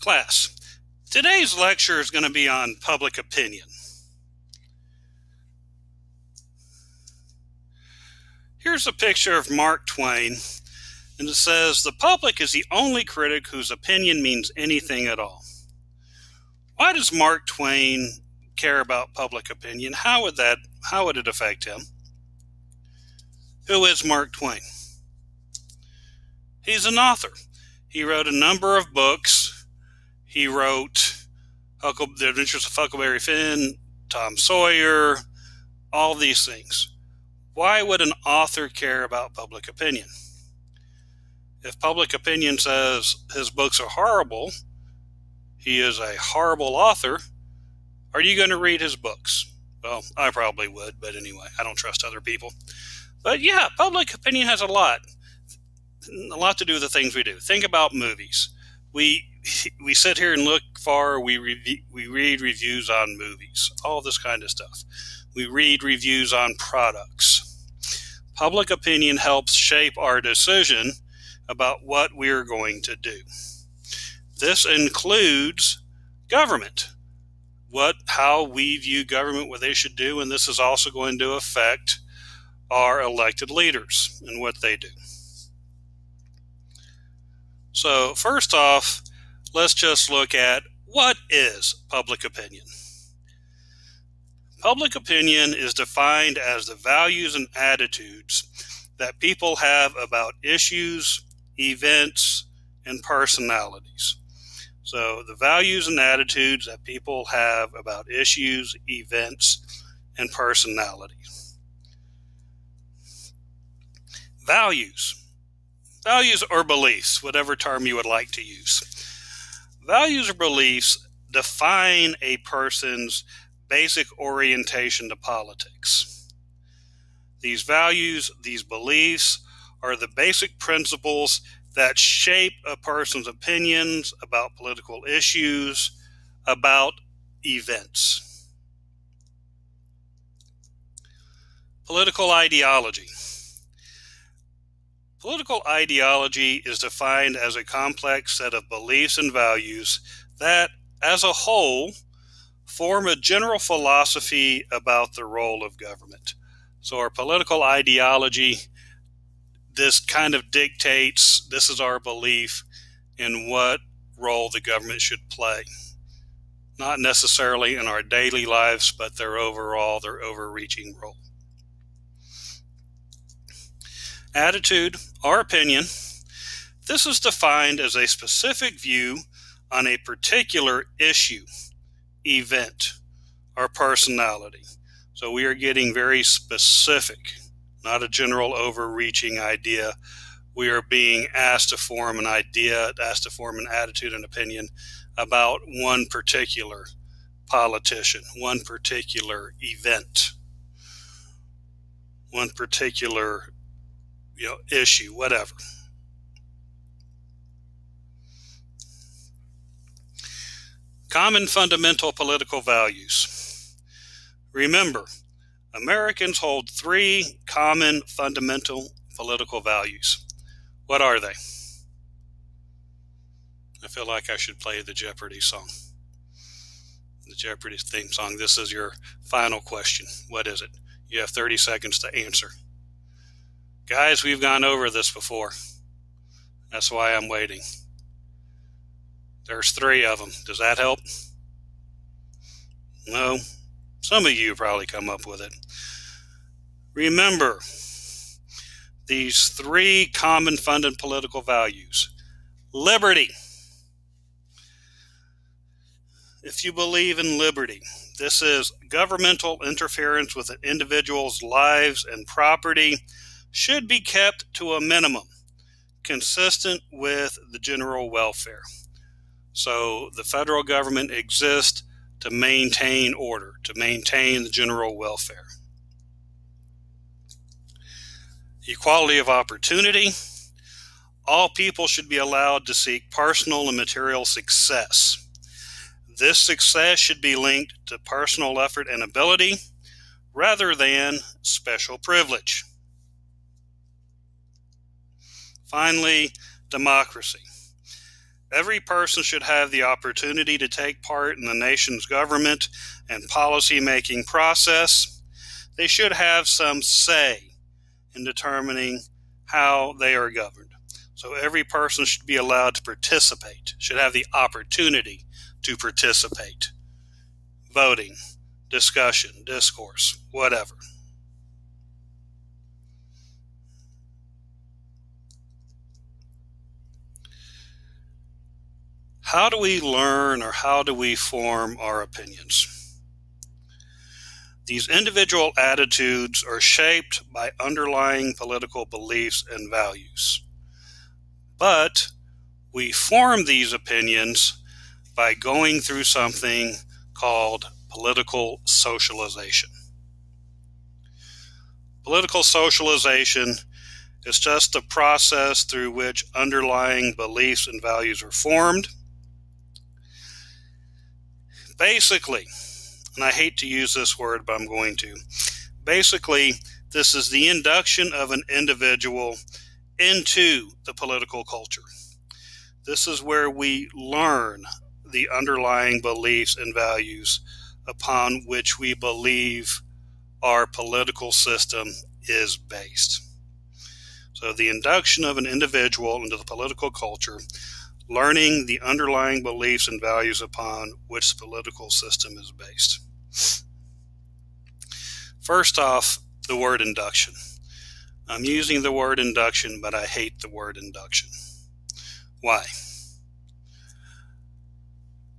Class, today's lecture is going to be on public opinion. Here's a picture of Mark Twain, and it says, "The public is the only critic whose opinion means anything at all." Why does Mark Twain care about public opinion? How would it affect him? Who is Mark Twain? He's an author. He wrote a number of books. He wrote The Adventures of Huckleberry Finn, Tom Sawyer, all these things. Why would an author care about public opinion? If public opinion says his books are horrible, he is a horrible author, are you going to read his books? Well, I probably would, but anyway, I don't trust other people. But yeah, public opinion has a lot to do with the things we do. Think about movies. We sit here and look for, we read reviews on movies, all this kind of stuff. We read reviews on products. Public opinion helps shape our decision about what we're going to do. This includes government, how we view government, what they should do, and this is also going to affect our elected leaders and what they do. So first off, let's just look at what is public opinion. Public opinion is defined as the values and attitudes that people have about issues, events, and personalities. So the values and attitudes that people have about issues, events, and personalities. Values or beliefs, whatever term you would like to use. Values or beliefs define a person's basic orientation to politics. These values, these beliefs, are the basic principles that shape a person's opinions about political issues, about events. Political ideology. Political ideology is defined as a complex set of beliefs and values that, as a whole, form a general philosophy about the role of government. So our political ideology, this kind of dictates, this is our belief in what role the government should play. Not necessarily in our daily lives, but their overreaching role. Attitude or opinion. This is defined as a specific view on a particular issue, event, or personality. So we are getting very specific, not a general overreaching idea. We are being asked to form an idea, asked to form an attitude and opinion about one particular politician, one particular event, one particular issue, whatever. Common fundamental political values. Remember, Americans hold 3 common fundamental political values. What are they? I feel like I should play the Jeopardy song. The Jeopardy theme song. This is your final question. What is it? You have 30 seconds to answer. Guys, we've gone over this before. That's why I'm waiting. There's 3 of them. Does that help? No? Some of you probably come up with it. Remember these 3 common fundamental political values. Liberty. If you believe in liberty, this is governmental interference with an individual's lives and property should be kept to a minimum, consistent with the general welfare. So the federal government exists to maintain order, to maintain the general welfare. Equality of opportunity. All people should be allowed to seek personal and material success. This success should be linked to personal effort and ability rather than special privilege. Finally, democracy. Every person should have the opportunity to take part in the nation's government and policy-making process. They should have some say in determining how they are governed. So every person should be allowed to participate, should have the opportunity to participate. Voting, discussion, discourse, whatever. How do we learn, or how do we form our opinions? These individual attitudes are shaped by underlying political beliefs and values. But we form these opinions by going through something called political socialization. Political socialization is just a process through which underlying beliefs and values are formed. Basically, and I hate to use this word, but I'm going to. Basically, this is the induction of an individual into the political culture. This is where we learn the underlying beliefs and values upon which we believe our political system is based. So the induction of an individual into the political culture, learning the underlying beliefs and values upon which the political system is based. First off, the word induction. I'm using the word induction, but I hate the word induction. Why?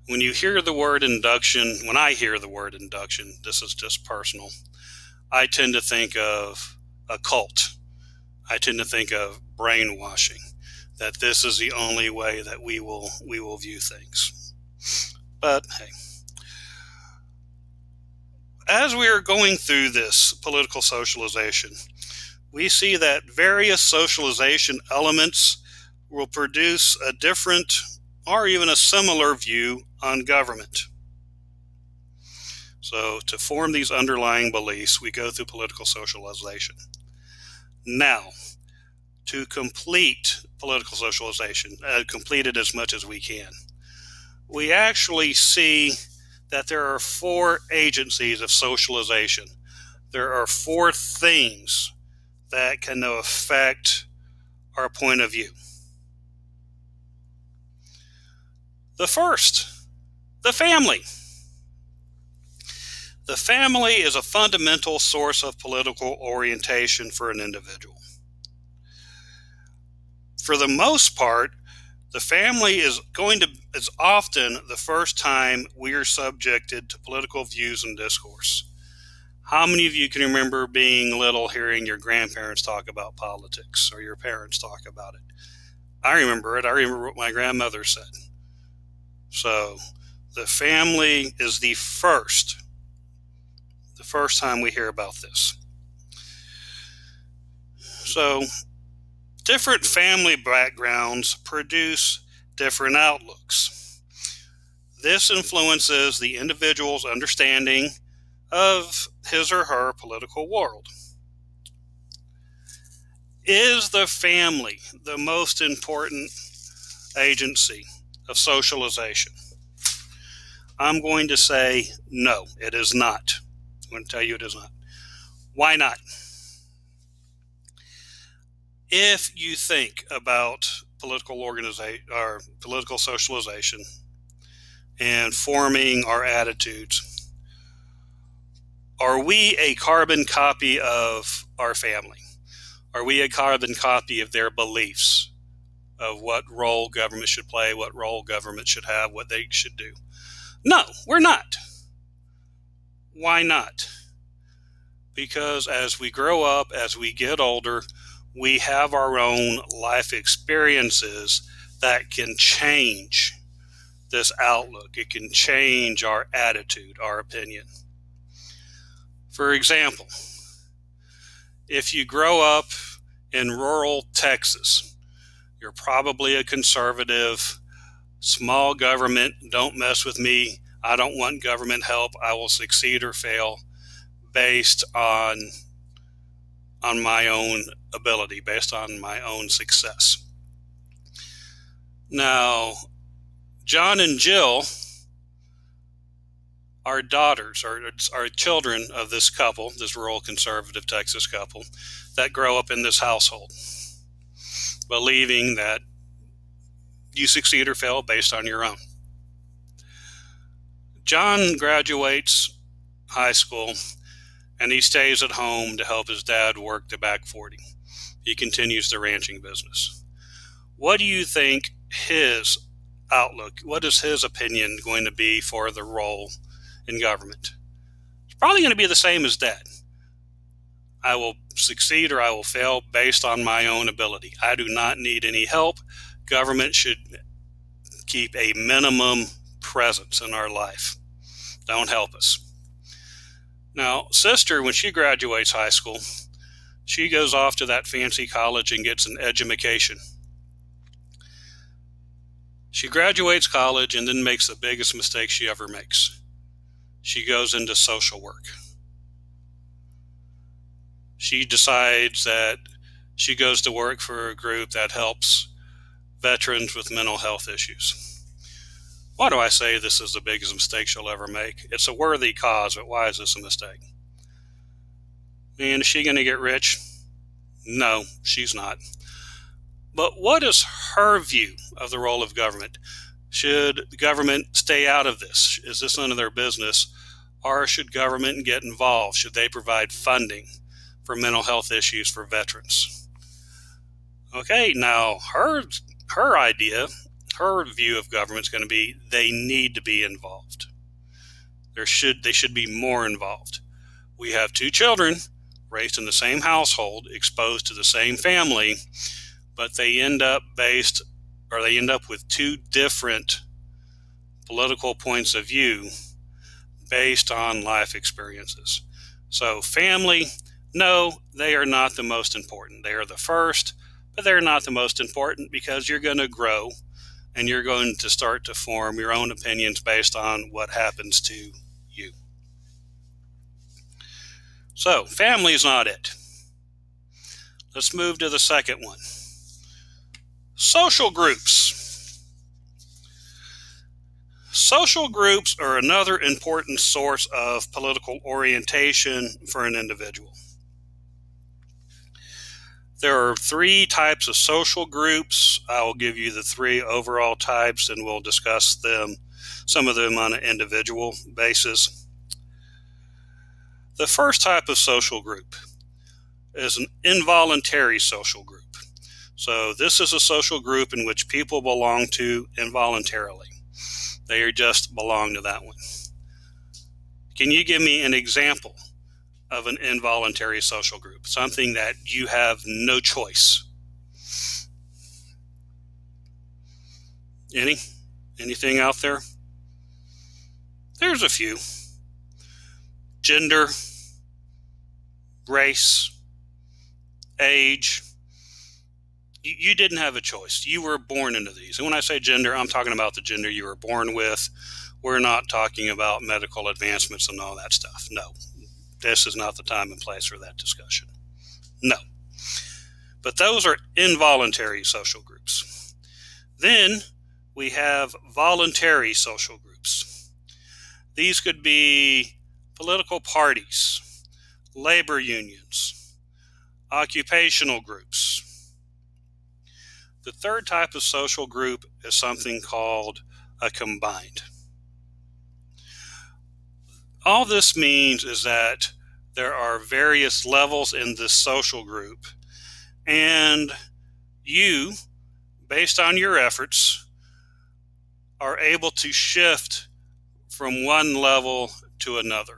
When you hear the word induction, when I hear the word induction, this is just personal, I tend to think of a cult. I tend to think of brainwashing, that this is the only way that we will view things. But hey, as we are going through this political socialization, we see that various socialization elements will produce a different or even a similar view on government. So to form these underlying beliefs, we go through political socialization. Now, to complete political socialization, complete it as much as we can, we actually see that there are 4 agencies of socialization. There are 4 things that can affect our point of view. The first, the family. The family is a fundamental source of political orientation for an individual. For the most part, the family is often the first time we are subjected to political views and discourse. How many of you can remember being little, hearing your grandparents talk about politics, or your parents talk about it? I remember it. I remember what my grandmother said. So the family is the first time we hear about this. So different family backgrounds produce different outlooks. This influences the individual's understanding of his or her political world. Is the family the most important agency of socialization? I'm going to say no, it is not. I'm going to tell you it is not. Why not? If you think about political organization or political socialization and forming our attitudes, are we a carbon copy of our family? Are we a carbon copy of their beliefs of what role government should play, what role government should have, what they should do? No, we're not. Why not? Because as we grow up, as we get older, we have our own life experiences that can change this outlook. It can change our attitude, our opinion. For example, if you grow up in rural Texas, you're probably a conservative, small government, don't mess with me, I don't want government help, I will succeed or fail based on my own ability, based on my own success. Now, John and Jill are daughters, are children of this couple, this rural conservative Texas couple, that grow up in this household, believing that you succeed or fail based on your own. John graduates high school, and he stays at home to help his dad work the back 40. He continues the ranching business. What do you think his outlook, what is his opinion going to be for the role in government? It's probably going to be the same as Dad. I will succeed or I will fail based on my own ability. I do not need any help. Government should keep a minimum presence in our life. Don't help us. Now, sister, when she graduates high school, she goes off to that fancy college and gets an edumacation. She graduates college and then makes the biggest mistake she ever makes. She goes into social work. She decides that she goes to work for a group that helps veterans with mental health issues. Why do I say this is the biggest mistake she'll ever make? It's a worthy cause, but why is this a mistake? And is she going to get rich? No, she's not. But what is her view of the role of government? Should the government stay out of this? Is this none of their business? Or should government get involved? Should they provide funding for mental health issues for veterans? Okay, now her idea, her view of government is going to be they need to be involved. They should be more involved. We have two children raised in the same household, exposed to the same family, but they end up with two different political points of view based on life experiences. So family, no, they are not the most important. They are the first, but they're not the most important because you're going to grow and you're going to start to form your own opinions based on what happens to you. So, family is not it. Let's move to the second one. Social groups. Social groups are another important source of political orientation for an individual. There are three types of social groups. I will give you the three overall types and we'll discuss them, some of them on an individual basis. The first type of social group is an involuntary social group. So this is a social group in which people belong to involuntarily. They just belong to that one. Can you give me an example of an involuntary social group? Something that you have no choice. Anything out there? There's a few. Gender, race, age. You didn't have a choice. You were born into these. And when I say gender, I'm talking about the gender you were born with. We're not talking about medical advancements and all that stuff. No. This is not the time and place for that discussion. No. But those are involuntary social groups. Then we have voluntary social groups. These could be political parties, labor unions, occupational groups. The third type of social group is something called a combined. All this means is that there are various levels in this social group, and you, based on your efforts, are able to shift from one level to another.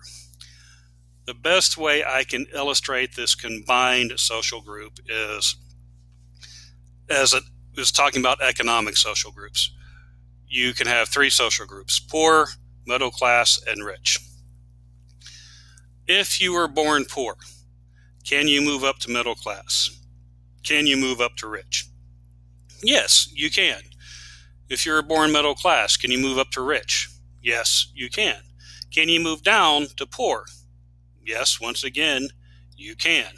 The best way I can illustrate this combined social group is talking about economic social groups. You can have three social groups: poor, middle class, and rich. If you were born poor, can you move up to middle class? Can you move up to rich? Yes, you can. If you were born middle class, can you move up to rich? Yes, you can. Can you move down to poor? Yes, once again, you can.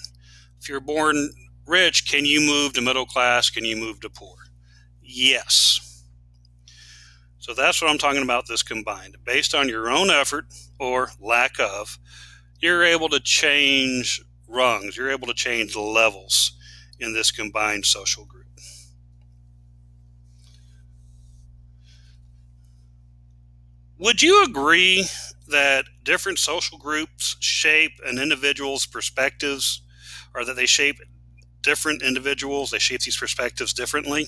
If you're born rich, can you move to middle class? Can you move to poor? Yes. So that's what I'm talking about, this combined. Based on your own effort or lack of, you're able to change rungs, you're able to change levels in this combined social group. Would you agree that different social groups shape an individual's perspectives, or that they shape different individuals, they shape these perspectives differently?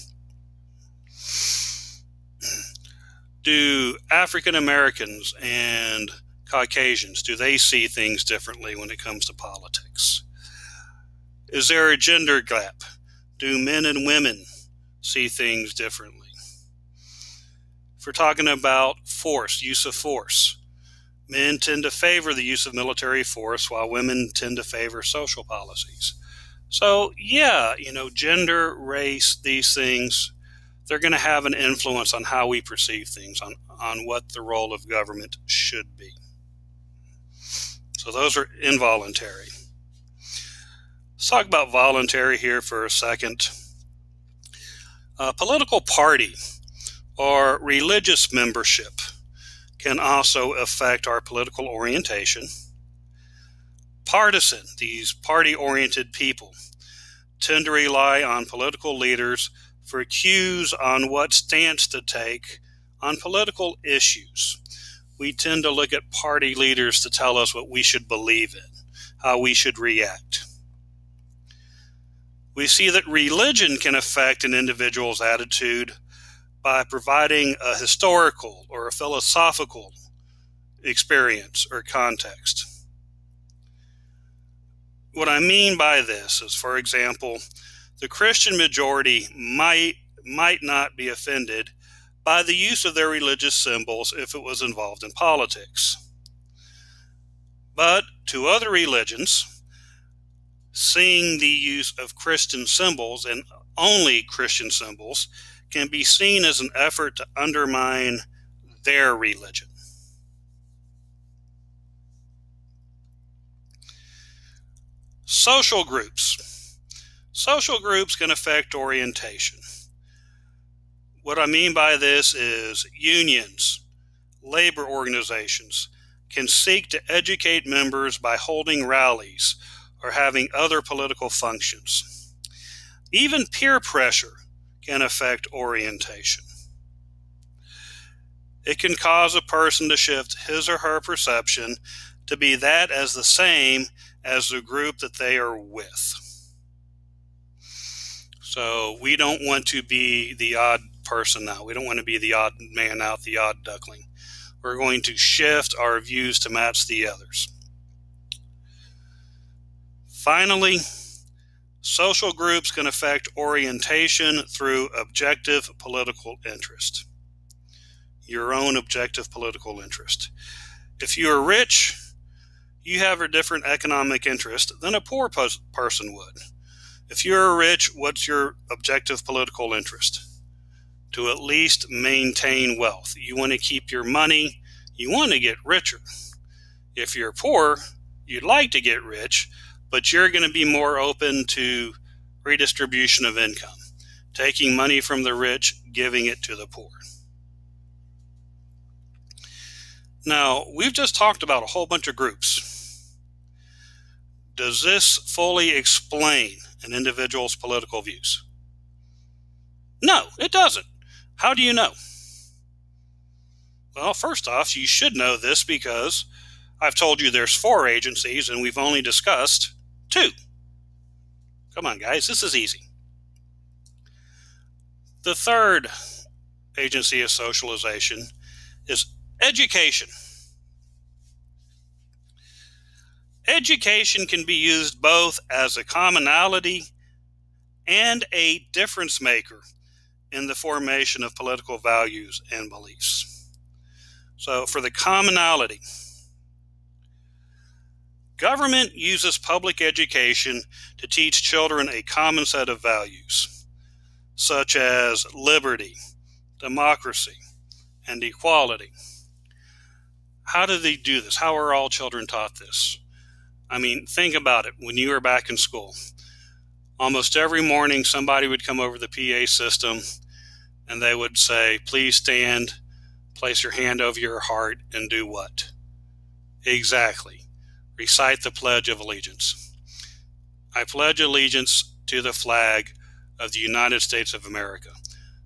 Do African Americans and Caucasians, do they see things differently when it comes to politics? Is there a gender gap? Do men and women see things differently? If we're talking about force, use of force, men tend to favor the use of military force while women tend to favor social policies. So yeah, gender, race, these things, they're going to have an influence on how we perceive things, on what the role of government should be. So those are involuntary. Let's talk about voluntary here for a second. A political party or religious membership can also affect our political orientation. Partisan, these party-oriented people, tend to rely on political leaders for cues on what stance to take on political issues. We tend to look at party leaders to tell us what we should believe in, how we should react. We see that religion can affect an individual's attitude by providing a historical or a philosophical experience or context. What I mean by this is, for example, the Christian majority might not be offended by the use of their religious symbols if it was involved in politics. But to other religions, seeing the use of Christian symbols and only Christian symbols can be seen as an effort to undermine their religion. Social groups. Social groups can affect orientation. What I mean by this is unions, labor organizations can seek to educate members by holding rallies or having other political functions. Even peer pressure can affect orientation. It can cause a person to shift his or her perception to be that as the same as the group that they are with. So we don't want to be the odd person out. We don't want to be the odd man out, the odd duckling. We're going to shift our views to match the others. Finally, social groups can affect orientation through objective political interest. Your own objective political interest. If you are rich, you have a different economic interest than a poor person would. If you're rich, what's your objective political interest? To at least maintain wealth. You want to keep your money, you want to get richer. If you're poor, you'd like to get rich, but you're going to be more open to redistribution of income, taking money from the rich, giving it to the poor. Now, we've just talked about a whole bunch of groups. Does this fully explain an individual's political views? No, it doesn't. How do you know? Well, first off, you should know this because I've told you there's 4 agencies and we've only discussed 2. Come on, guys, this is easy. The third agency of socialization is education. Education can be used both as a commonality and a difference maker in the formation of political values and beliefs. So for the commonality, government uses public education to teach children a common set of values, such as liberty, democracy, and equality. How do they do this? How are all children taught this? I mean, think about it. When you were back in school, almost every morning somebody would come over the PA system and they would say, please stand Place your hand over your heart and do what? Exactly. Recite the Pledge of Allegiance. I pledge allegiance to the flag of the United States of America,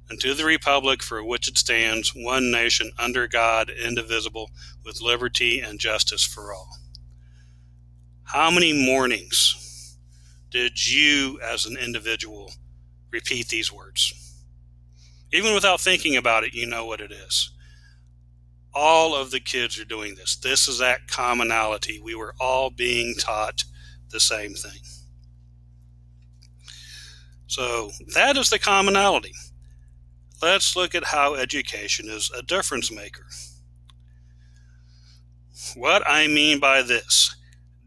and to the republic for which it stands, one nation, under God, indivisible, with liberty and justice for all. How many mornings did you, as an individual, repeat these words? Even without thinking about it, you know what it is. All of the kids are doing this. This is that commonality. We were all being taught the same thing. So that is the commonality. Let's look at how education is a difference maker. What I mean by this,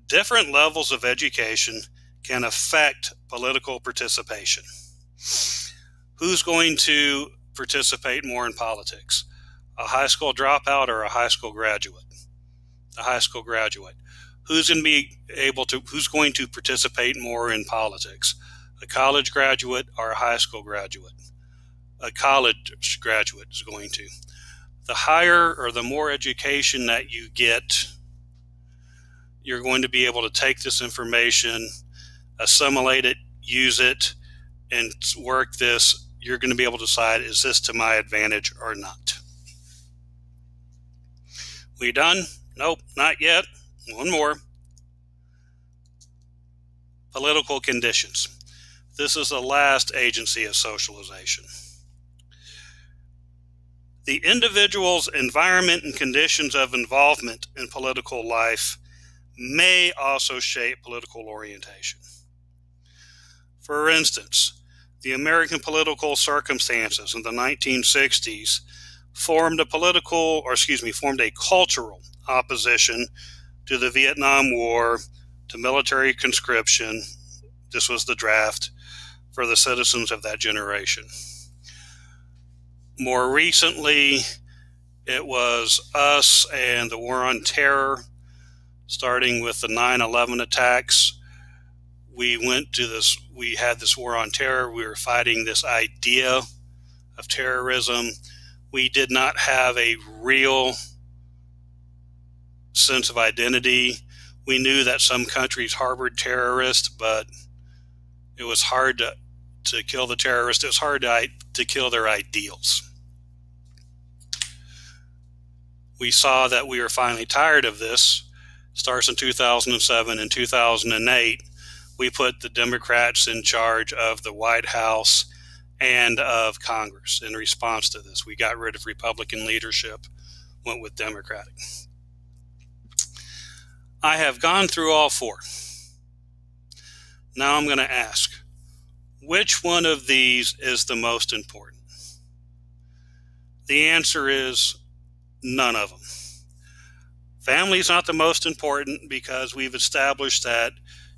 different levels of education can affect political participation. Who's going to participate more in politics? A high school dropout or a high school graduate? A high school graduate. Who's going to participate more in politics? A college graduate or a high school graduate? A college graduate is going to. The higher or the more education that you get, you're going to be able to take this information, assimilate it, use it, and work this. You're going to be able to decide, is this to my advantage or not? We done? Nope, not yet. One more. Political conditions. This is the last agency of socialization. The individual's environment and conditions of involvement in political life may also shape political orientation. For instance, the American political circumstances in the 1960s formed a cultural opposition to the Vietnam War, to military conscription. This was the draft for the citizens of that generation. More recently, it was us and the war on terror, starting with the 9/11 attacks. We had this war on terror. We were fighting this idea of terrorism. We did not have a real sense of identity. We knew that some countries harbored terrorists, but it was hard to kill the terrorists. It was hard to kill their ideals. We saw that we were finally tired of this. Starts in 2007 and 2008. We put the Democrats in charge of the White House and of Congress. In response to this, we got rid of Republican leadership, went with Democratic. I have gone through all four. Now I'm going to ask, which one of these is the most important? The answer is none of them. Family is not the most important because we've established that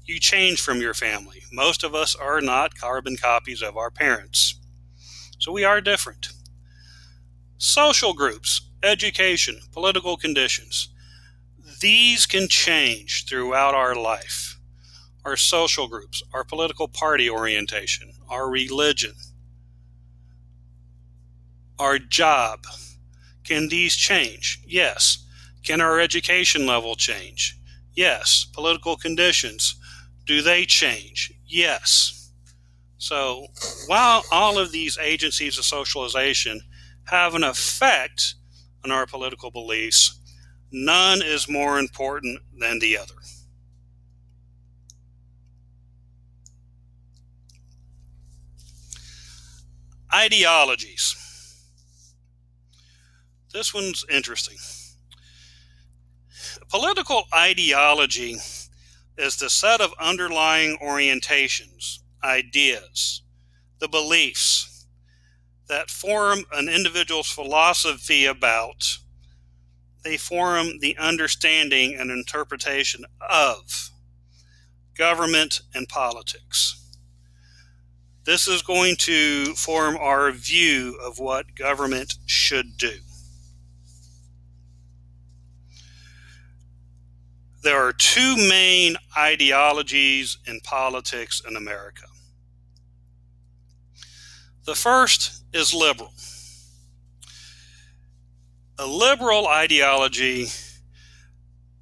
you change from your family. Most of us are not carbon copies of our parents. So we are different. Social groups, education, political conditions, these can change throughout our life. Our social groups, our political party orientation, our religion, our job. Can these change? Yes. Can our education level change? Yes. Political conditions, do they change? Yes. So while all of these agencies of socialization have an effect on our political beliefs, none is more important than the other. Ideologies. This one's interesting. Political ideology is the set of underlying orientations, ideas, the beliefs that form an individual's philosophy about, they form the understanding and interpretation of government and politics. This is going to form our view of what government should do. There are two main ideologies in politics in America. The first is liberal. A liberal ideology,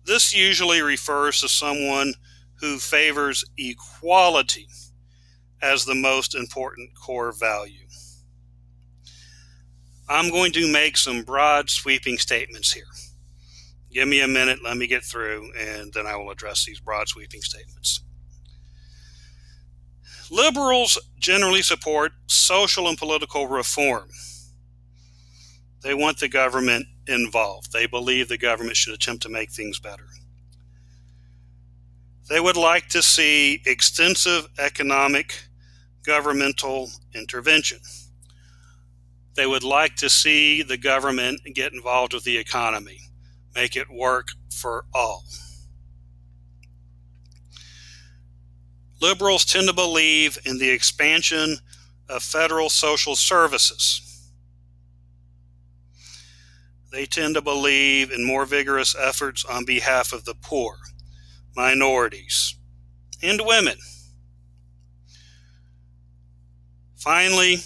this usually refers to someone who favors equality as the most important core value. I'm going to make some broad, sweeping statements here. Give me a minute, let me get through, and then I will address these broad, sweeping statements. Liberals generally support social and political reform. They want the government involved. They believe the government should attempt to make things better. They would like to see extensive economic governmental intervention. They would like to see the government get involved with the economy, make it work for all. Liberals tend to believe in the expansion of federal social services. They tend to believe in more vigorous efforts on behalf of the poor, minorities, and women. Finally,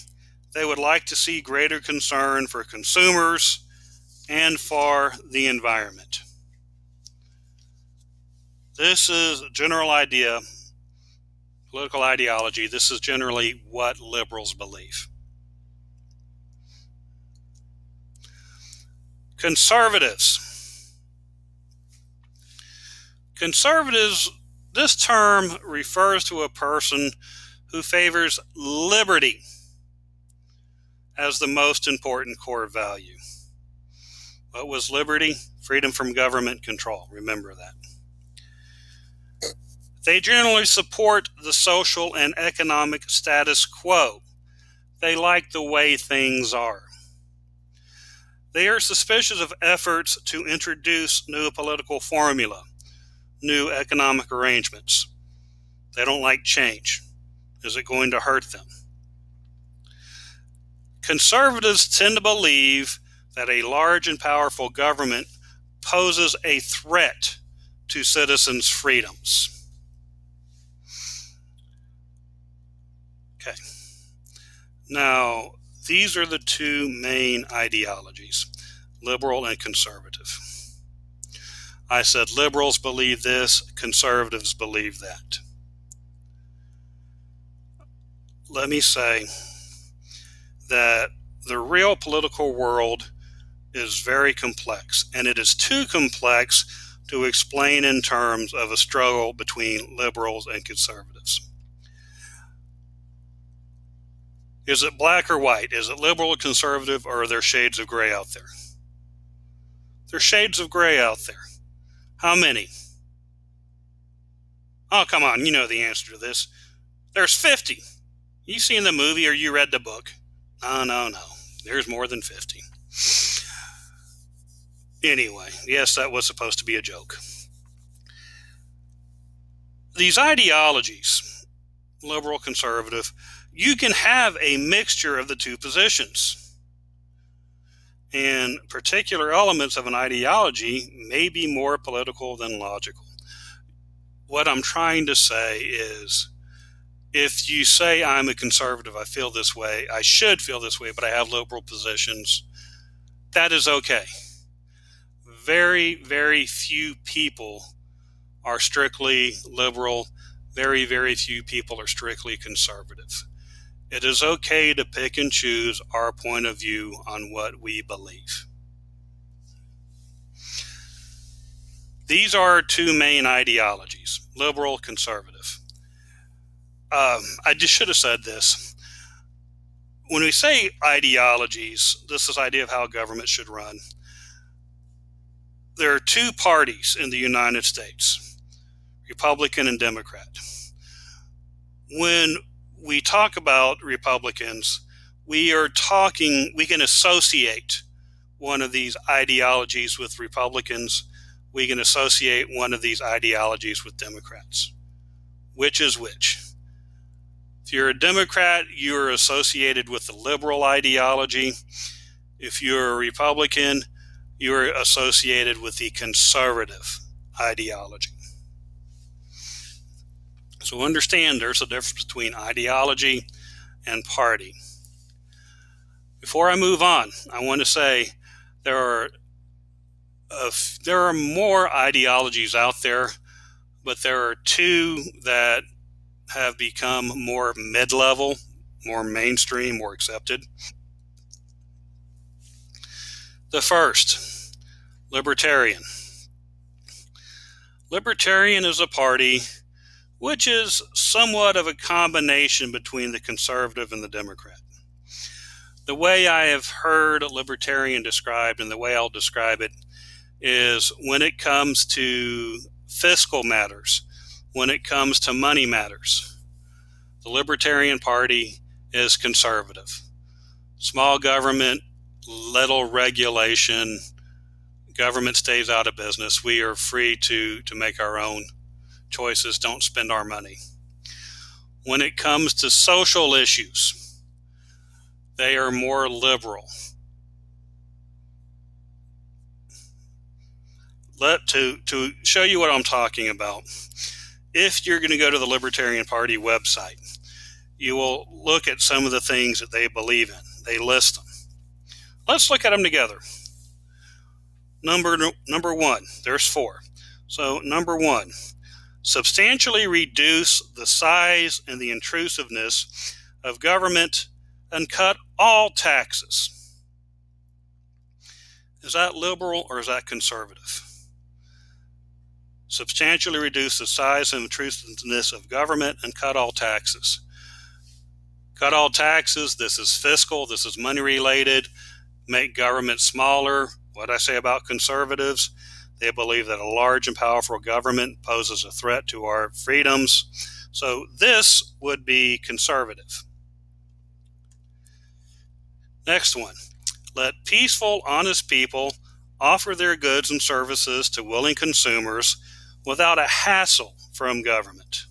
they would like to see greater concern for consumers and for the environment. This is a general idea, political ideology. This is generally what liberals believe. Conservatives. Conservatives, this term refers to a person who favors liberty as the most important core value. What was liberty? Freedom from government control. Remember that. They generally support the social and economic status quo. They like the way things are. They are suspicious of efforts to introduce new political formula, new economic arrangements. They don't like change. Is it going to hurt them? Conservatives tend to believe that a large and powerful government poses a threat to citizens' freedoms. Okay. Now, these are the two main ideologies, liberal and conservative. I said liberals believe this, conservatives believe that. Let me say that the real political world is very complex, and it is too complex to explain in terms of a struggle between liberals and conservatives. Is it black or white? Is it liberal or conservative, or are there shades of gray out there? There's shades of gray out there. How many? Oh, come on, you know the answer to this. There's 50. You seen the movie or you read the book? No. There's more than 50. Anyway, yes, that was supposed to be a joke. These ideologies, liberal, conservative, you can have a mixture of the two positions. And particular elements of an ideology may be more political than logical. What I'm trying to say is, if you say I'm a conservative, I feel this way, I should feel this way, but I have liberal positions, that is okay. Very, very few people are strictly liberal. Very, very few people are strictly conservative. It is okay to pick and choose our point of view on what we believe. These are two main ideologies, liberal, conservative. I just should have said this. When we say ideologies, this is the idea of how government should run. There are two parties in the United States, Republican and Democrat. When we talk about Republicans, we can associate one of these ideologies with Republicans. We can associate one of these ideologies with Democrats. Which is which? If you're a Democrat, you're associated with the liberal ideology. If you're a Republican, you're associated with the conservative ideology. So understand there's a difference between ideology and party. Before I move on, I want to say there are there are more ideologies out there, but there are two that have become more mid-level, more mainstream, more accepted. The first, libertarian. Libertarian is a party which is somewhat of a combination between the conservative and the Democrat. The way I have heard a libertarian described, and the way I'll describe it, is when it comes to fiscal matters, when it comes to money matters, the Libertarian Party is conservative. Small government, little regulation, government stays out of business. We are free to make our own choices, don't spend our money. When it comes to social issues, they are more liberal. To show you what I'm talking about, if you're going to go to the Libertarian Party website, you will look at some of the things that they believe in. They list them. Let's look at them together. Number one, there's four. So number one, substantially reduce the size and the intrusiveness of government and cut all taxes. Is that liberal or is that conservative? Substantially reduce the size and intrusiveness of government and cut all taxes. Cut all taxes, this is fiscal, this is money related, make government smaller. What I say about conservatives, they believe that a large and powerful government poses a threat to our freedoms. So this would be conservative. Next one, let peaceful, honest people offer their goods and services to willing consumers without a hassle from government.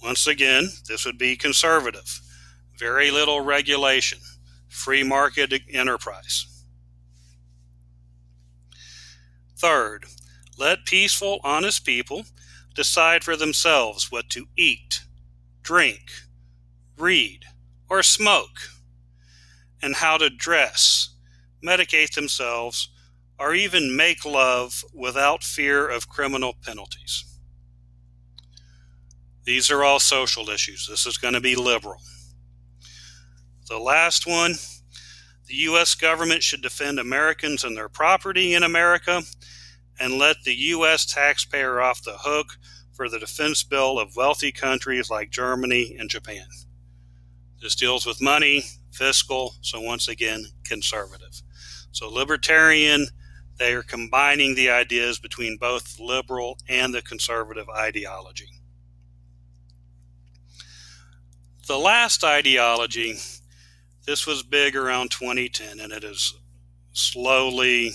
Once again, this would be conservative. Very little regulation, free market enterprise. Third, let peaceful, honest people decide for themselves what to eat, drink, read, or smoke, and how to dress, medicate themselves, or even make love without fear of criminal penalties. These are all social issues. This is going to be liberal. The last one, the U.S. government should defend Americans and their property in America and let the U.S. taxpayer off the hook for the defense bill of wealthy countries like Germany and Japan. This deals with money, fiscal, so once again, conservative. So libertarian, they are combining the ideas between both liberal and the conservative ideology. The last ideology, this was big around 2010, and it is slowly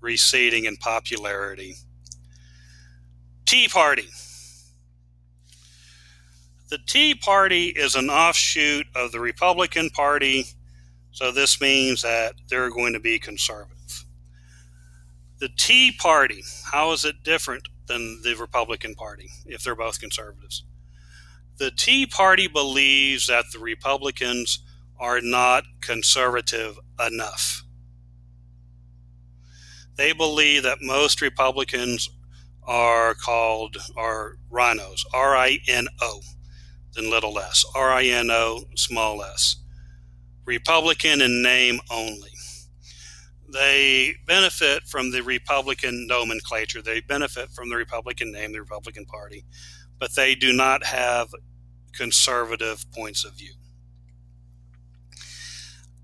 receding in popularity. Tea Party. The Tea Party is an offshoot of the Republican Party, so this means that they're going to be conservative. The Tea Party, how is it different than the Republican Party if they're both conservatives? The Tea Party believes that the Republicans are not conservative enough. They believe that most Republicans are rhinos, R-I-N-O, then little s, R-I-N-O, small s. Republican in name only. They benefit from the Republican nomenclature. They benefit from the Republican name, the Republican Party, but they do not have conservative points of view.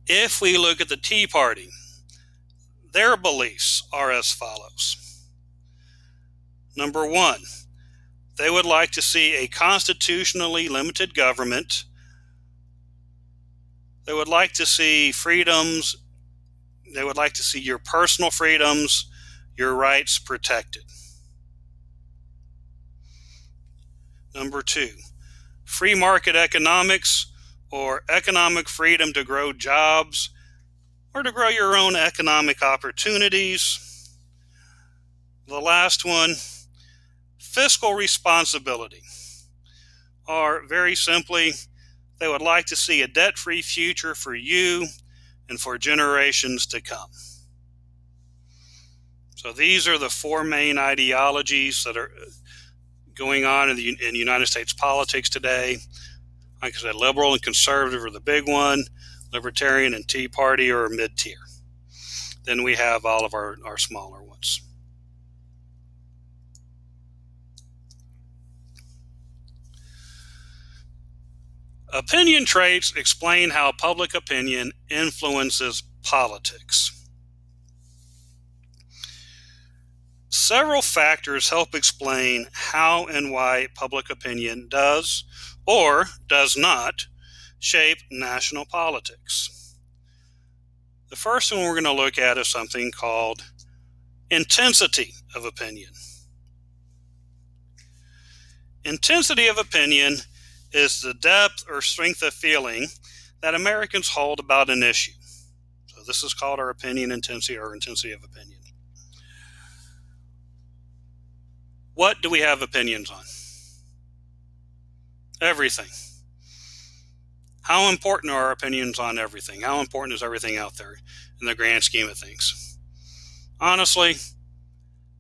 If we look at the Tea Party, their beliefs are as follows. Number one, they would like to see a constitutionally limited government. They would like to see freedoms. They would like to see your personal freedoms, your rights protected. Number two, free market economics or economic freedom to grow jobs or to grow your own economic opportunities. The last one, fiscal responsibility, or very simply, they would like to see a debt-free future for you and for generations to come. So these are the four main ideologies that are going on in United States politics today. Like I said, liberal and conservative are the big one. Libertarian and Tea Party are mid-tier. Then we have all of our smaller ones. Opinion traits explain how public opinion influences politics. Several factors help explain how and why public opinion does or does not shape national politics. The first one we're going to look at is something called intensity of opinion. Intensity of opinion is the depth or strength of feeling that Americans hold about an issue. So this is called our opinion intensity or intensity of opinion. What do we have opinions on? Everything. How important are our opinions on everything? How important is everything out there in the grand scheme of things? Honestly,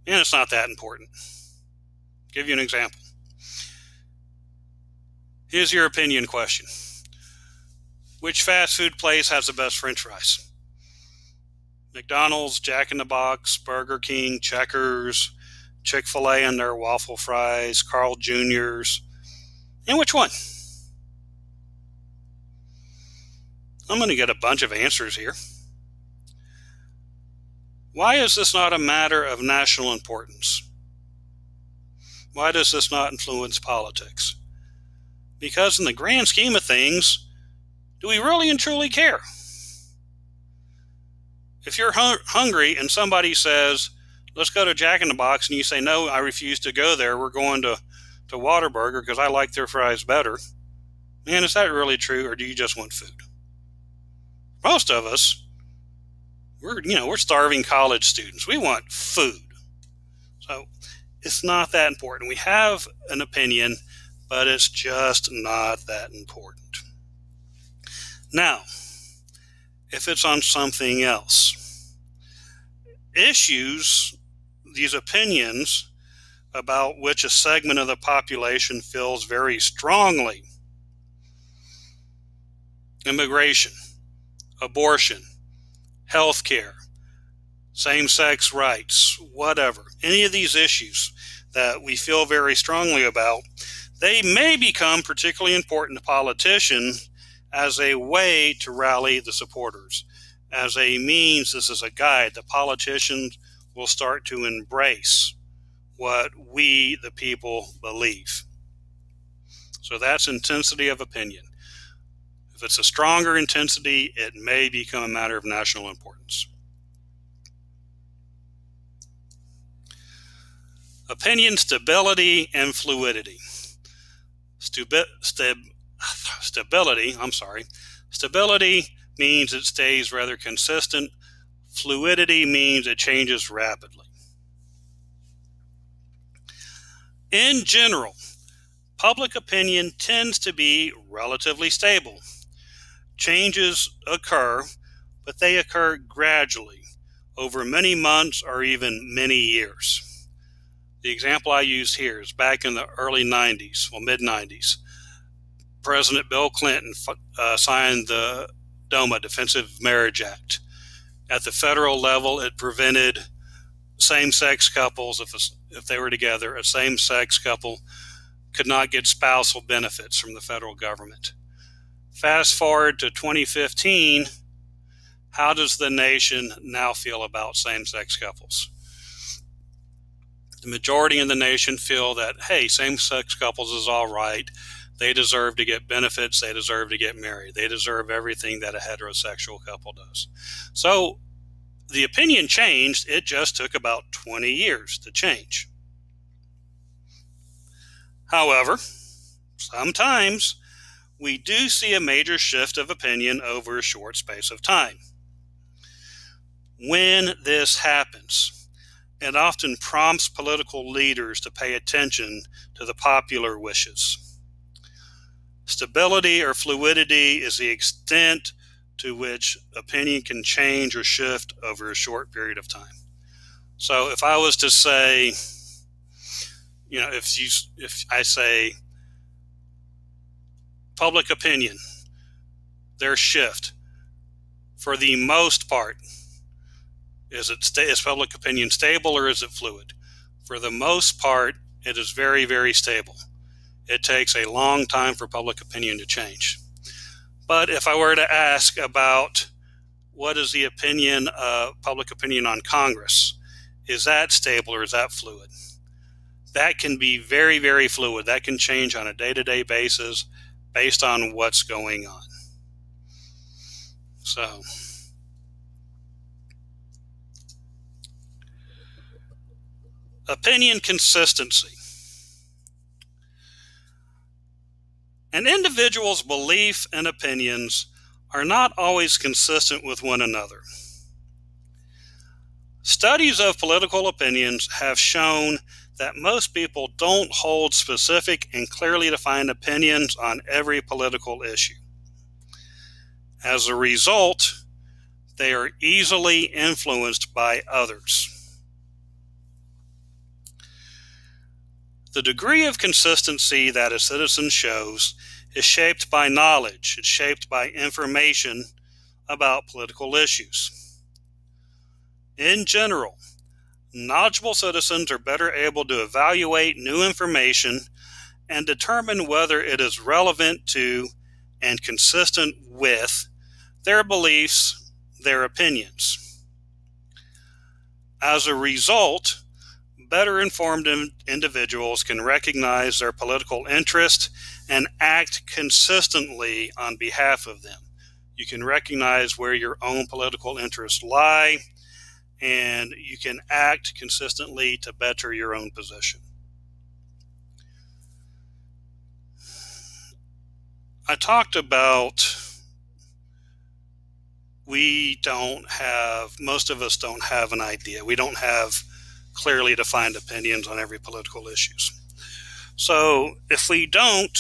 it's not that important. I'll give you an example. Here's your opinion question. Which fast food place has the best French fries? McDonald's, Jack in the Box, Burger King, Checkers, Chick-fil-A and their waffle fries, Carl Jr.'s, and which one? I'm going to get a bunch of answers here. Why is this not a matter of national importance? Why does this not influence politics? Because in the grand scheme of things, do we really and truly care? If you're hungry and somebody says, let's go to Jack in the Box, and you say, no, I refuse to go there. We're going to Whataburger because I like their fries better. Man, is that really true, or do you just want food? Most of us, we're starving college students. We want food. So it's not that important. We have an opinion, but it's just not that important. Now, if it's on something else, issues, these opinions about which a segment of the population feels very strongly: immigration, abortion, healthcare, same-sex rights, whatever. Any of these issues that we feel very strongly about, they may become particularly important to politicians as a way to rally the supporters. As a means, this is a guide. The politicians will start to embrace what we, the people, believe. So that's intensity of opinion. If it's a stronger intensity, it may become a matter of national importance. Opinion stability and fluidity. Stability means it stays rather consistent. Fluidity means it changes rapidly. In general, public opinion tends to be relatively stable. Changes occur, but they occur gradually over many months or even many years. The example I use here is back in the early 90s, mid-90s. President Bill Clinton signed the DOMA, Defensive Marriage Act. At the federal level, it prevented same-sex couples, if they were together, a same-sex couple could not get spousal benefits from the federal government. Fast forward to 2015, how does the nation now feel about same-sex couples? The majority in the nation feel that, hey, same-sex couples is all right. They deserve to get benefits. They deserve to get married. They deserve everything that a heterosexual couple does. So the opinion changed. It just took about 20 years to change. However, sometimes we do see a major shift of opinion over a short space of time. When this happens, it often prompts political leaders to pay attention to the popular wishes. Stability or fluidity is the extent to which opinion can change or shift over a short period of time. So if I was to say, if I say public opinion, their shift, for the most part, is public opinion stable or is it fluid? For the most part, it is very, very stable. It takes a long time for public opinion to change. But if I were to ask about what is the opinion of public opinion on Congress, is that stable or is that fluid? That can be very, very fluid. That can change on a day-to-day basis based on what's going on. So, opinion consistency. An individual's belief and opinions are not always consistent with one another. Studies of political opinions have shown that most people don't hold specific and clearly defined opinions on every political issue. As a result, they are easily influenced by others. The degree of consistency that a citizen shows is shaped by knowledge. It's shaped by information about political issues. In general, knowledgeable citizens are better able to evaluate new information and determine whether it is relevant to and consistent with their beliefs, their opinions. As a result, better informed individuals can recognize their political interest and act consistently on behalf of them. You can recognize where your own political interests lie, and you can act consistently to better your own position. I talked about most of us don't have an idea. We don't have clearly defined opinions on every political issues. So if we don't,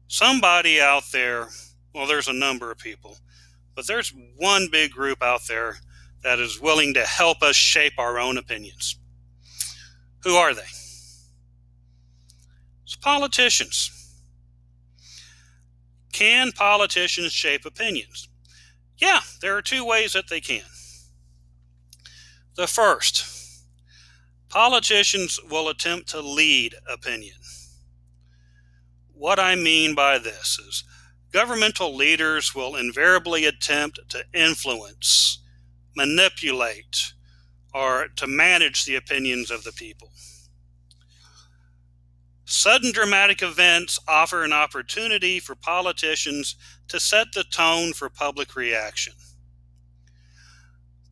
somebody out there, well, there's a number of people, but there's one big group out there that is willing to help us shape our own opinions. Who are they? It's politicians. Can politicians shape opinions? Yeah, there are two ways that they can. The first, politicians will attempt to lead opinion. What I mean by this is governmental leaders will invariably attempt to influence, manipulate, or to manage the opinions of the people. Sudden dramatic events offer an opportunity for politicians to set the tone for public reaction.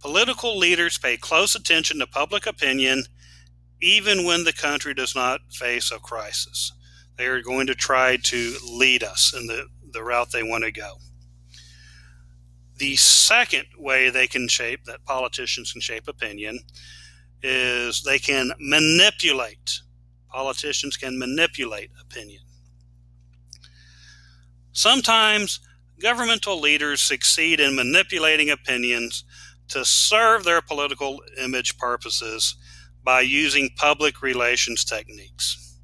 Political leaders pay close attention to public opinion even when the country does not face a crisis. They are going to try to lead us in the route they want to go. The second way that politicians can shape opinion is they can manipulate. Politicians can manipulate opinion. Sometimes governmental leaders succeed in manipulating opinions to serve their political image purposes by using public relations techniques,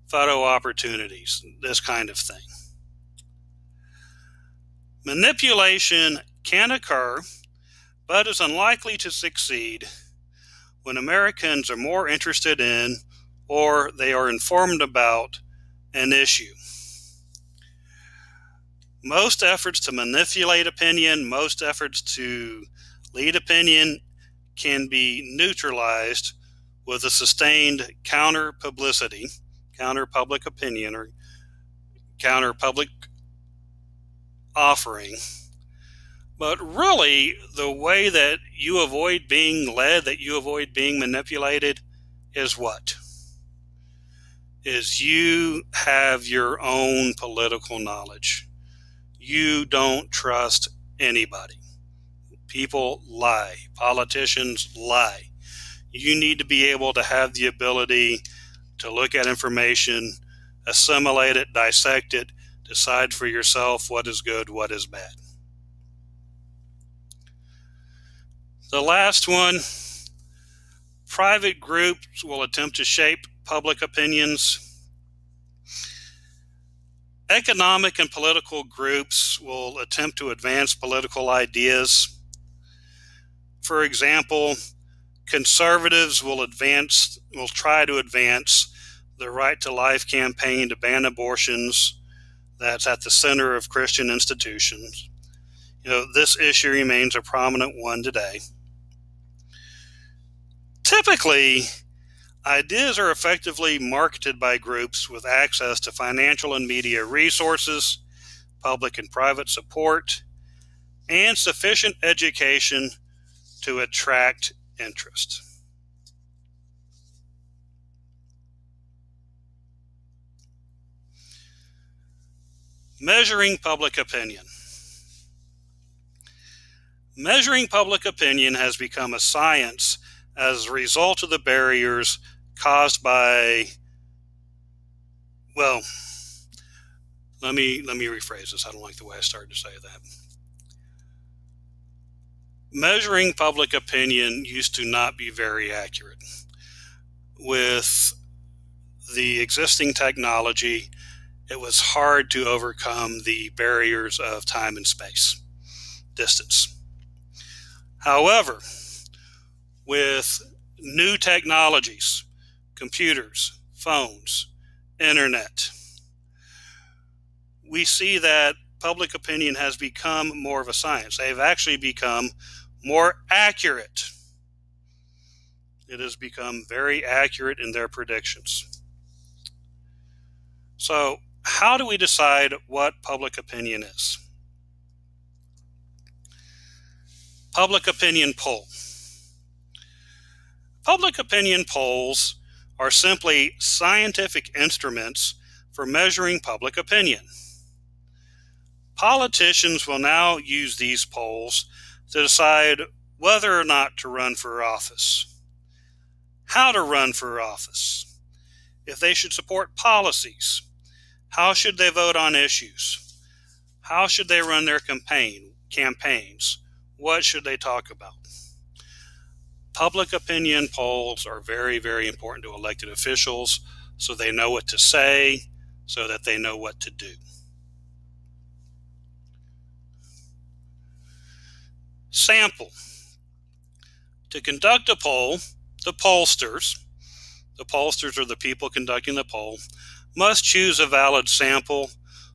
photo opportunities, this kind of thing. Manipulation can occur, but is unlikely to succeed when Americans are more interested in or they are informed about an issue. Most efforts to manipulate opinion, most efforts to lead opinion can be neutralized with a sustained counter-publicity, counter-public opinion, or counter-public offering. But really, the way that you avoid being led, that you avoid being manipulated, is what? Is you have your own political knowledge. You don't trust anybody. People lie. Politicians lie. You need to be able to have the ability to look at information, assimilate it, dissect it, decide for yourself what is good, what is bad. The last one, private groups will attempt to shape public opinions. Economic and political groups will attempt to advance political ideas. For example, conservatives will try to advance the Right to Life campaign to ban abortions. That's at the center of Christian institutions. This issue remains a prominent one today. Typically, ideas are effectively marketed by groups with access to financial and media resources, public and private support, and sufficient education to attract interest. Measuring public opinion. Measuring public opinion has become a science as a result of the barriers caused by, let me rephrase this. I don't like the way I started to say that. Measuring public opinion used to not be very accurate. With the existing technology, it was hard to overcome the barriers of time and space, distance. However, with new technologies, computers, phones, internet, we see that public opinion has become more of a science. They've actually become more accurate. It has become very accurate in their predictions. So, how do we decide what public opinion is? Public opinion poll. Public opinion polls are simply scientific instruments for measuring public opinion. Politicians will now use these polls to decide whether or not to run for office, how to run for office, if they should support policies, how should they vote on issues, how should they run their campaigns, what should they talk about. Public opinion polls are very, very important to elected officials so they know what to say, so that they know what to do. Sample. To conduct a poll, the pollsters are the people conducting the poll, must choose a valid sample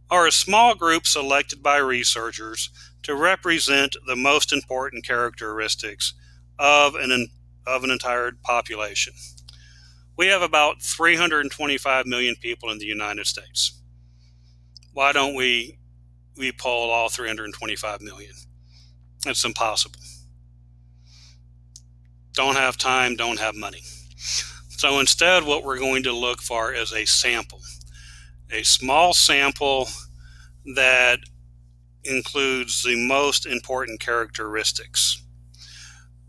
or a small group selected by researchers to represent the most important characteristics of an entire population. We have about 325 million people in the United States. Why don't we poll all 325 million? It's impossible. Don't have time, don't have money. So instead, what we're going to look for is a sample, a small sample that includes the most important characteristics: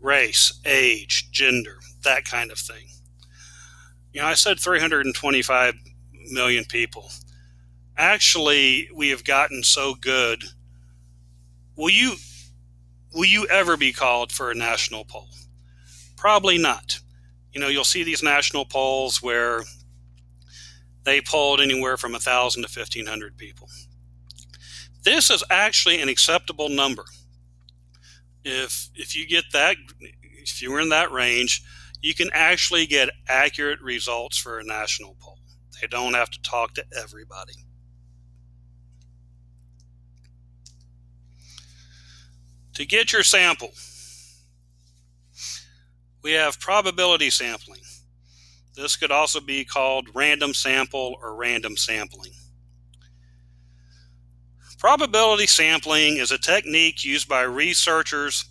race, age, gender, that kind of thing. I said 325 million people. Actually, we have gotten so good. Will you ever be called for a national poll? Probably not. You'll see these national polls where they polled anywhere from 1,000 to 1,500 people. This is actually an acceptable number. If you get that, if you're in that range, you can actually get accurate results for a national poll. They don't have to talk to everybody. To get your sample, we have probability sampling. This could also be called random sample or random sampling. Probability sampling is a technique used by researchers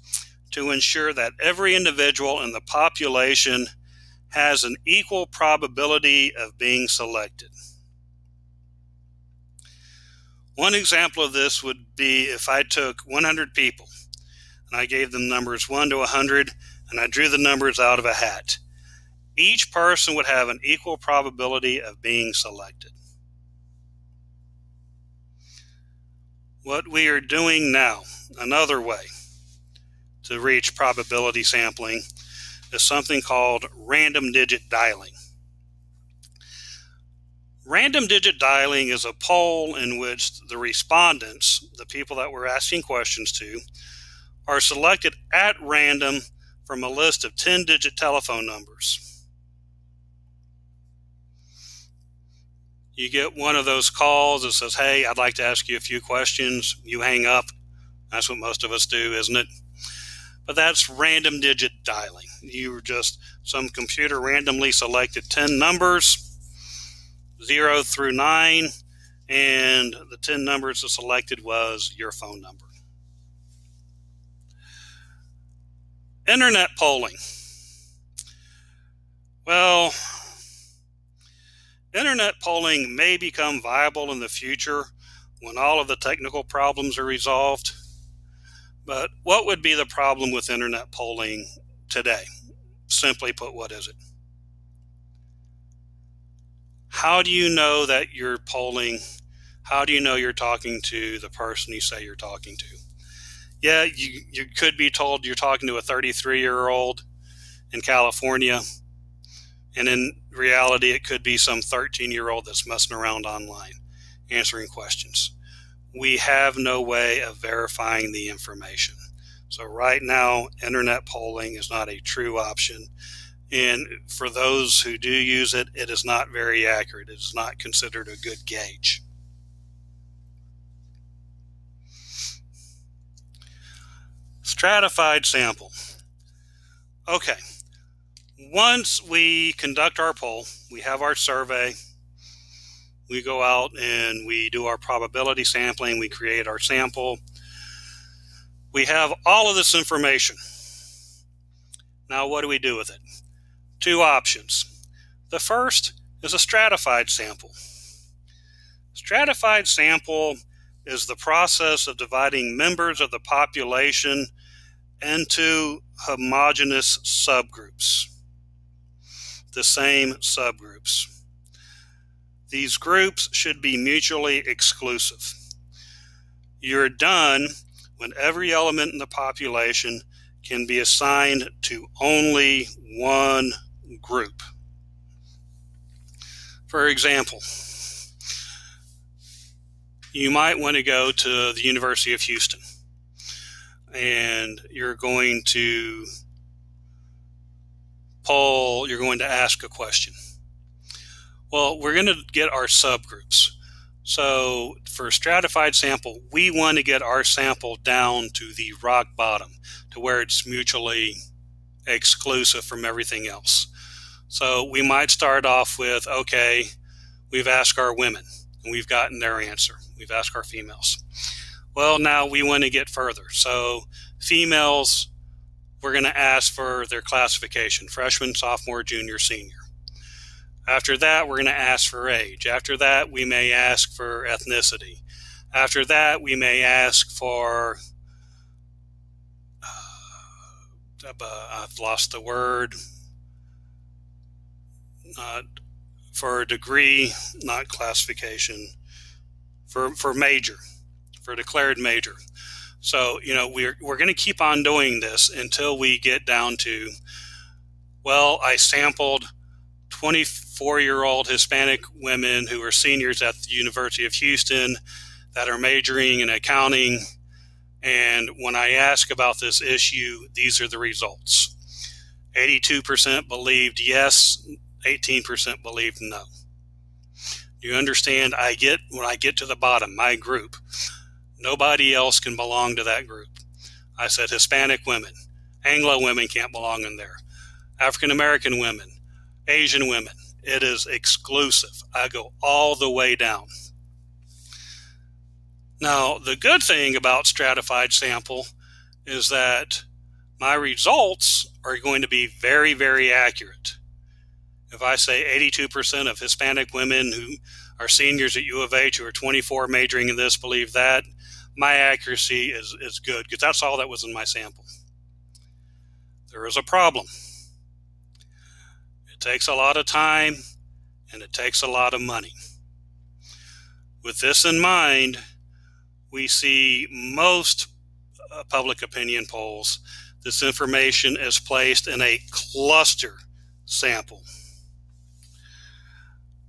to ensure that every individual in the population has an equal probability of being selected. One example of this would be if I took 100 people and I gave them numbers 1 to 100 and I drew the numbers out of a hat. Each person would have an equal probability of being selected. What we are doing now, another way to reach probability sampling is something called random digit dialing. Random digit dialing is a poll in which the respondents, the people that we're asking questions to, are selected at random from a list of 10-digit telephone numbers. You get one of those calls that says, hey, I'd like to ask you a few questions. You hang up. That's what most of us do, isn't it? But that's random digit dialing. Some computer randomly selected 10 numbers, 0 through 9, and the 10 numbers it selected was your phone number. Internet polling. Well, internet polling may become viable in the future when all of the technical problems are resolved. But what would be the problem with internet polling today? Simply put, what is it? How do you know that you're polling? How do you know you're talking to the person you say you're talking to? Yeah, you could be told you're talking to a 33-year-old in California, and in reality, it could be some 13-year-old that's messing around online, answering questions. We have no way of verifying the information. So right now, internet polling is not a true option. And for those who do use it, it is not very accurate. It is not considered a good gauge. Stratified sample. Okay. Once we conduct our poll, we have our survey, we go out and we do our probability sampling, we create our sample. We have all of this information. Now, what do we do with it? Two options. The first is a stratified sample. Stratified sample is the process of dividing members of the population into homogeneous subgroups, the same subgroups. These groups should be mutually exclusive. You're done when every element in the population can be assigned to only one group. For example, you might want to go to the University of Houston, and you're going to ask a question. Well, we're going to get our subgroups. So for a stratified sample, we want to get our sample down to the rock bottom, to where it's mutually exclusive from everything else. So we might start off with, okay, we've asked our women, and we've gotten their answer. We've asked our females. Well, now we want to get further. So females, we're going to ask for their classification, freshman, sophomore, junior, senior. After that, we're going to ask for age. After that, we may ask for ethnicity. After that, we may ask for, I've lost the word, for degree, not classification, for major, for declared major. So, we're going to keep on doing this until we get down to, well, I sampled 24-year-old Hispanic women who are seniors at the University of Houston that are majoring in accounting. And when I ask about this issue, these are the results. 82% believed yes, 18% believed no. You understand? When I get to the bottom, my group, nobody else can belong to that group. I said Hispanic women, Anglo women can't belong in there, African American women, Asian women. It is exclusive. I go all the way down. Now, the good thing about stratified sample is that my results are going to be very, very accurate. If I say 82% of Hispanic women who are seniors at U of H who are 24 majoring in this believe that, my accuracy is good because that's all that was in my sample. There is a problem. It takes a lot of time and it takes a lot of money. With this in mind, we see most public opinion polls This information is placed in a cluster sample.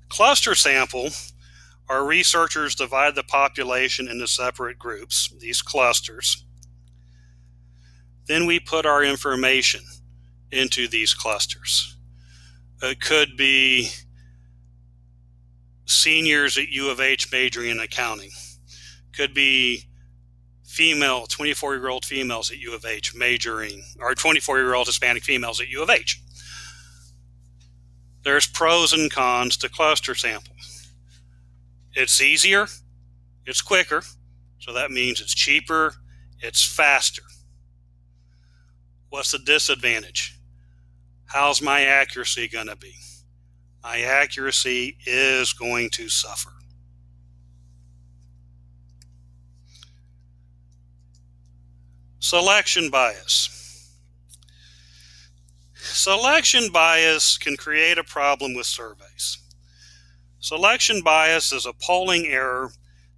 Cluster sample are researchers divide the population into separate groups, these clusters. Then we put our information into these clusters. It could be seniors at U of H majoring in accounting. Could be female, 24-year-old females at U of H majoring, or 24-year-old Hispanic females at U of H. There's pros and cons to cluster sample. It's easier, it's quicker, so that means it's cheaper, it's faster. What's the disadvantage? How's my accuracy going to be? My accuracy is going to suffer. Selection bias. Selection bias can create a problem with surveys. Selection bias is a polling error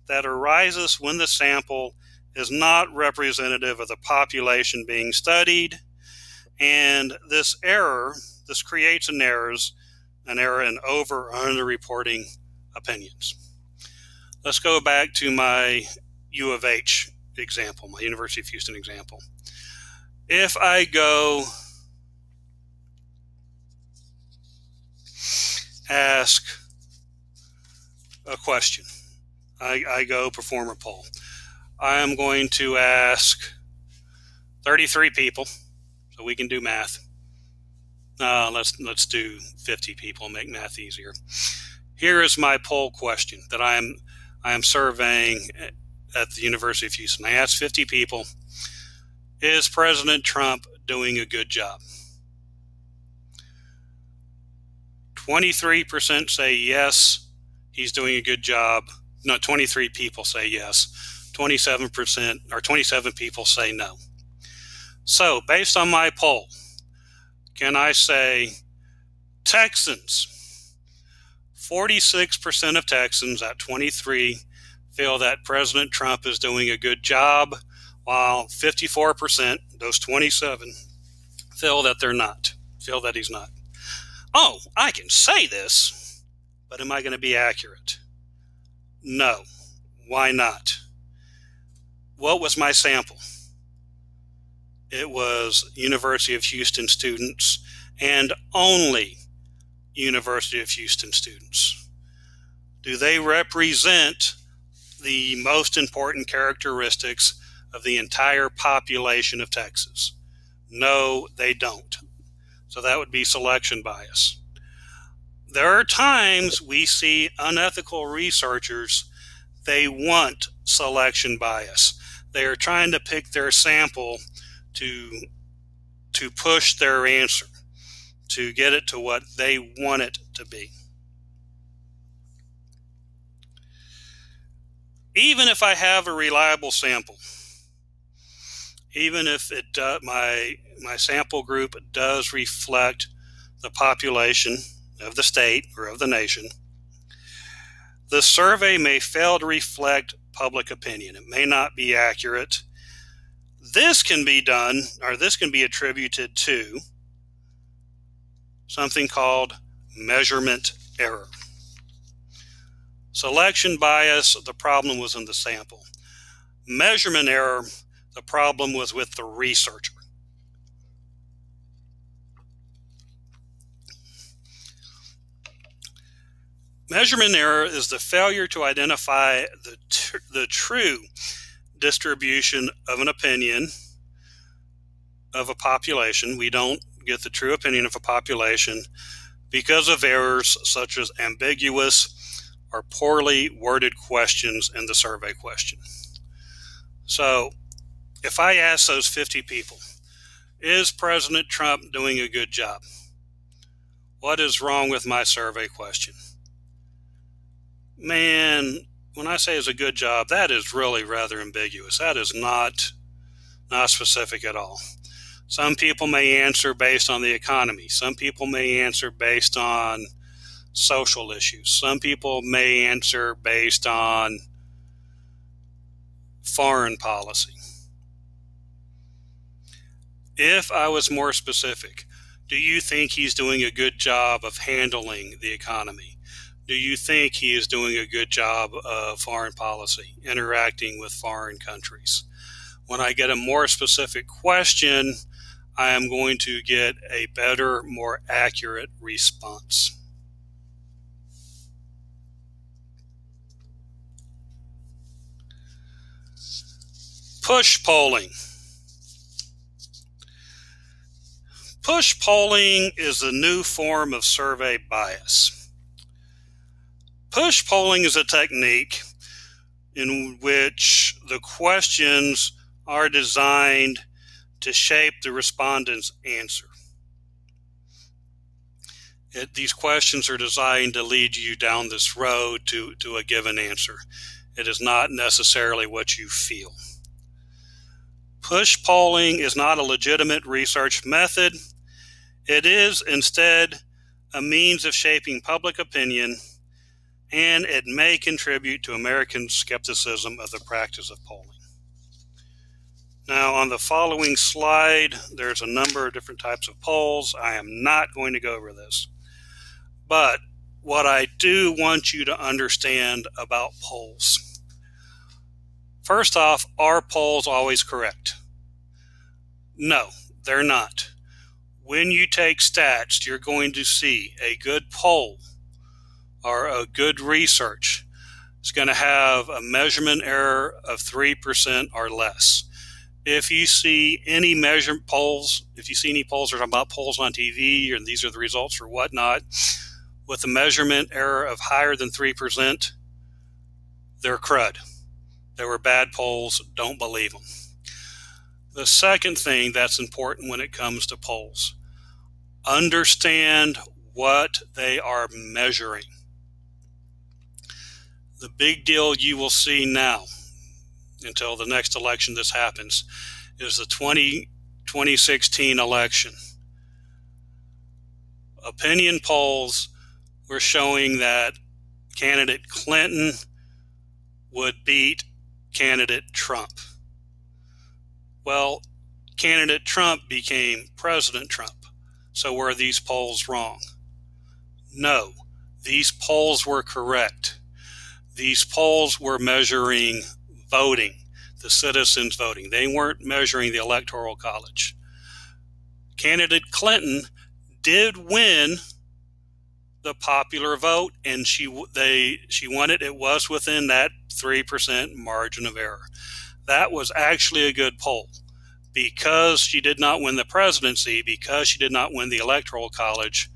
that arises when the sample is not representative of the population being studied, and this creates an error in over or underreporting opinions. Let's go back to my U of H example, my University of Houston example. If I go ask a question, I go perform a poll. I am going to ask 33 people, so we can do math. Let's do 50 people, make math easier. Here is my poll question that I am surveying at the University of Houston. I asked 50 people, is President Trump doing a good job? 23% say yes, he's doing a good job. No, 23 people say yes. 27% or 27 people say no. So based on my poll, can I say Texans, 46% of Texans at 23 feel that President Trump is doing a good job, while 54%, those 27, feel that he's not. Oh, I can say this, but am I going to be accurate? No. Why not? What was my sample? It was University of Houston students and only University of Houston students. Do they represent the most important characteristics of the entire population of Texas? No, they don't. So that would be selection bias. There are times we see unethical researchers, they want selection bias. They are trying to pick their sample to push their answer, to get it to what they want it to be. Even if I have a reliable sample, even if my sample group does reflect the population of the state or of the nation, the survey may fail to reflect public opinion. It may not be accurate. This can be done, or this can be attributed to something called measurement error. Selection bias, the problem was in the sample. Measurement error, the problem was with the researcher. Measurement error is the failure to identify the true distribution of an opinion of a population. We don't get the true opinion of a population because of errors such as ambiguous or poorly worded questions in the survey question. So if I ask those 50 people, is President Trump doing a good job? What is wrong with my survey question? Man, when I say it's a good job, that is really rather ambiguous. That is not specific at all. Some people may answer based on the economy. Some people may answer based on social issues. Some people may answer based on foreign policy. If I was more specific, do you think he's doing a good job of handling the economy? Do you think he is doing a good job of foreign policy, interacting with foreign countries? When I get a more specific question, I am going to get a better, more accurate response. Push polling. Push polling is a new form of survey bias. Push polling is a technique in which the questions are designed to shape the respondent's answer. These questions are designed to lead you down this road to a given answer. It is not necessarily what you feel. Push polling is not a legitimate research method. It is instead a means of shaping public opinion, and it may contribute to American skepticism of the practice of polling. Now, on the following slide, there's a number of different types of polls. I am not going to go over this. But what I do want you to understand about polls. First off, are polls always correct? No, they're not. When you take stats, you're going to see a good poll or a good research is going to have a measurement error of 3% or less. If you see any polls, if you see any polls that are about polls on TV and these are the results or whatnot, with a measurement error of higher than 3%, they're crud. They were bad polls. Don't believe them. The second thing that's important when it comes to polls, understand what they are measuring. The big deal you will see now, until the next election this happens, is the 2016 election. Opinion polls were showing that candidate Clinton would beat candidate Trump. Well, candidate Trump became President Trump. So were these polls wrong? No, these polls were correct. These polls were measuring voting, the citizens voting. They weren't measuring the Electoral College. Candidate Clinton did win the popular vote, and she won it. It was within that 3% margin of error. That was actually a good poll. Because she did not win the presidency, because she did not win the Electoral College,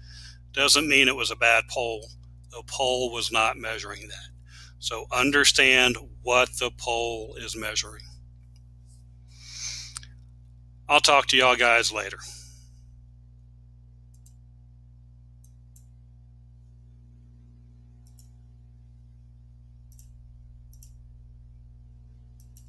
doesn't mean it was a bad poll. The poll was not measuring that. So understand what the poll is measuring. I'll talk to y'all guys later.